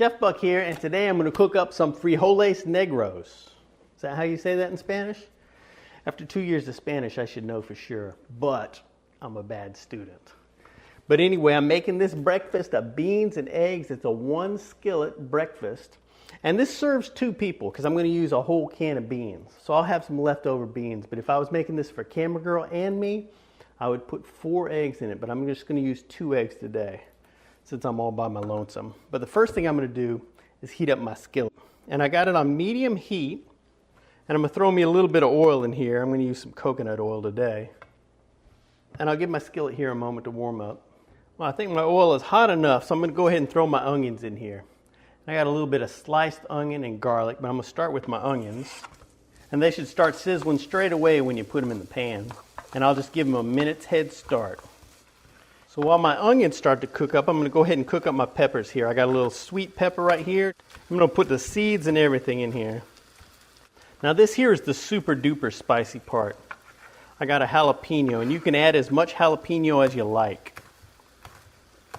Chef Buck here, and today I'm going to cook up some frijoles negros. Is that how you say that in Spanish? After 2 years of Spanish, I should know for sure, but I'm a bad student. But anyway, I'm making this breakfast of beans and eggs. It's a 1 skillet breakfast. And this serves 2 people because I'm going to use a whole can of beans. So I'll have some leftover beans. But if I was making this for camera girl and me, I would put 4 eggs in it. But I'm just going to use 2 eggs today since I'm all by my lonesome. But the first thing I'm going to do is heat up my skillet. And I got it on medium heat. And I'm going to throw me a little bit of oil in here. I'm going to use some coconut oil today. And I'll give my skillet here a moment to warm up. Well, I think my oil is hot enough, so I'm going to go ahead and throw my onions in here. I got a little bit of sliced onion and garlic, but I'm going to start with my onions. And they should start sizzling straight away when you put them in the pan. And I'll just give them a minute's head start. So while my onions start to cook up, I'm going to go ahead and cook up my peppers here. I got a little sweet pepper right here. I'm going to put the seeds and everything in here. Now this here is the super duper spicy part. I got a jalapeno, and you can add as much jalapeno as you like.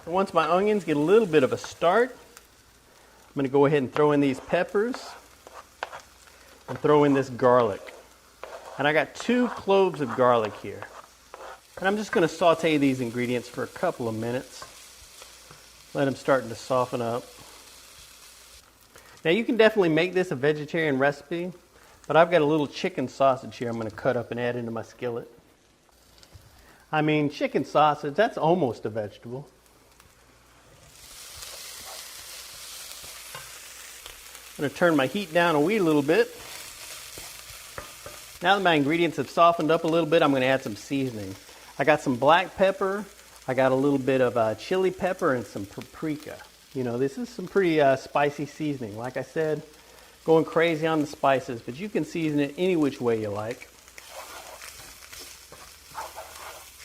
And once my onions get a little bit of a start, I'm going to go ahead and throw in these peppers and throw in this garlic. And I got 2 cloves of garlic here. And I'm just going to saute these ingredients for a couple of minutes. Let them start to soften up. Now you can definitely make this a vegetarian recipe, but I've got a little chicken sausage here I'm going to cut up and add into my skillet. I mean, chicken sausage, that's almost a vegetable. I'm going to turn my heat down a wee little bit. Now that my ingredients have softened up a little bit, I'm going to add some seasoning. I got some black pepper, I got a little bit of chili pepper, and some paprika. You know, this is some pretty spicy seasoning. Like I said, going crazy on the spices, but you can season it any which way you like.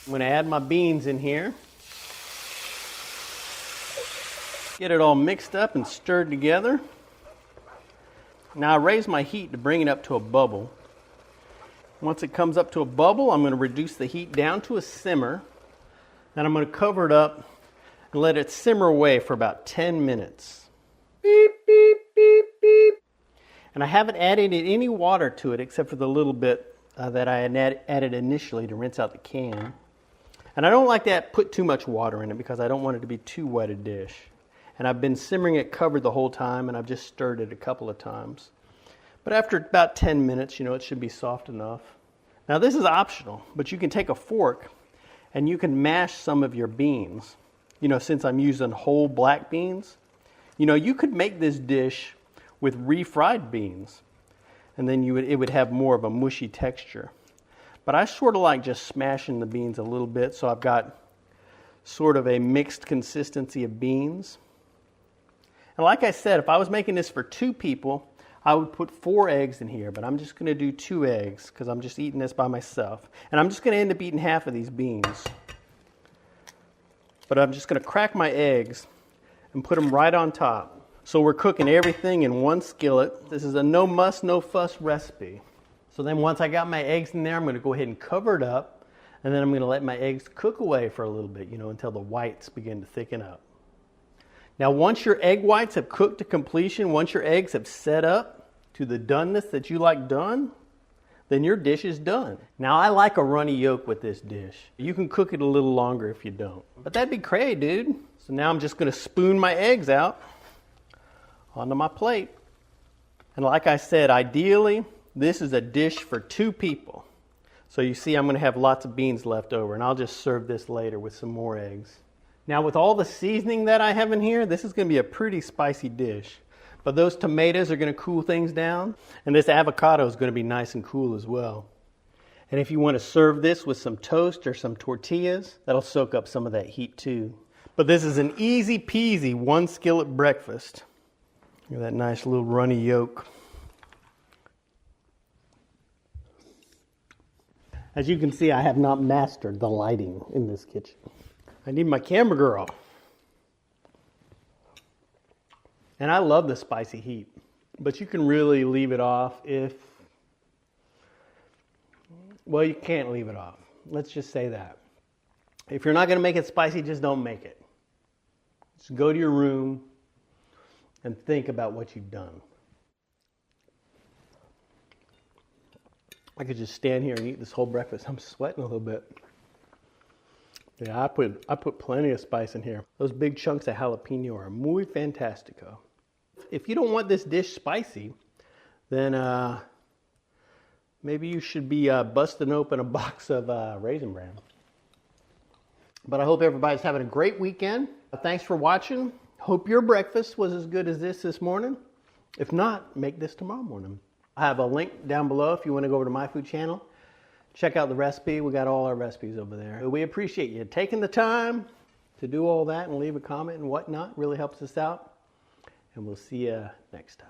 I'm going to add my beans in here. Get it all mixed up and stirred together. Now I raise my heat to bring it up to a bubble. Once it comes up to a bubble, I'm going to reduce the heat down to a simmer. Then I'm going to cover it up and let it simmer away for about 10 minutes. Beep, beep, beep, beep. And I haven't added any water to it except for the little bit that I had added initially to rinse out the can. And I don't like to put too much water in it because I don't want it to be too wet a dish. And I've been simmering it covered the whole time, and I've just stirred it a couple of times. But after about 10 minutes, you know, it should be soft enough. Now this is optional, but you can take a fork and you can mash some of your beans. You know, since I'm using whole black beans, you know, you could make this dish with refried beans, and then it would have more of a mushy texture. But I sort of like just smashing the beans a little bit, so I've got sort of a mixed consistency of beans. And like I said, if I was making this for 2 people, I would put 4 eggs in here, but I'm just going to do 2 eggs because I'm just eating this by myself. And I'm just going to end up eating half of these beans. But I'm just going to crack my eggs and put them right on top. So we're cooking everything in 1 skillet. This is a no muss, no fuss recipe. So then once I got my eggs in there, I'm going to go ahead and cover it up. And then I'm going to let my eggs cook away for a little bit, you know, until the whites begin to thicken up. Now once your egg whites have cooked to completion, once your eggs have set up to the doneness that you like done, then your dish is done. Now I like a runny yolk with this dish. You can cook it a little longer if you don't. But that'd be cray, dude. So now I'm just going to spoon my eggs out onto my plate. And like I said, ideally, this is a dish for 2 people. So you see I'm going to have lots of beans left over, and I'll just serve this later with some more eggs. Now with all the seasoning that I have in here, this is going to be a pretty spicy dish. But those tomatoes are going to cool things down, and this avocado is going to be nice and cool as well. And if you want to serve this with some toast or some tortillas, that'll soak up some of that heat too. But this is an easy peasy 1 skillet breakfast. Look at that nice little runny yolk. As you can see, I have not mastered the lighting in this kitchen. I need my camera girl. And I love the spicy heat, but you can really leave it off if, well, you can't leave it off. Let's just say that. If you're not going to make it spicy, just don't make it. Just go to your room and think about what you've done. I could just stand here and eat this whole breakfast. I'm sweating a little bit. Yeah, I put plenty of spice in here. Those big chunks of jalapeno are muy fantastico. If you don't want this dish spicy, then maybe you should be busting open a box of Raisin Bran. But I hope everybody's having a great weekend. Thanks for watching. Hope your breakfast was as good as this morning. If not, make this tomorrow morning. I have a link down below if you want to go over to my food channel. Check out the recipe. We got all our recipes over there. We appreciate you taking the time to do all that and leave a comment and whatnot. Really helps us out. And we'll see you next time.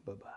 Bye-bye.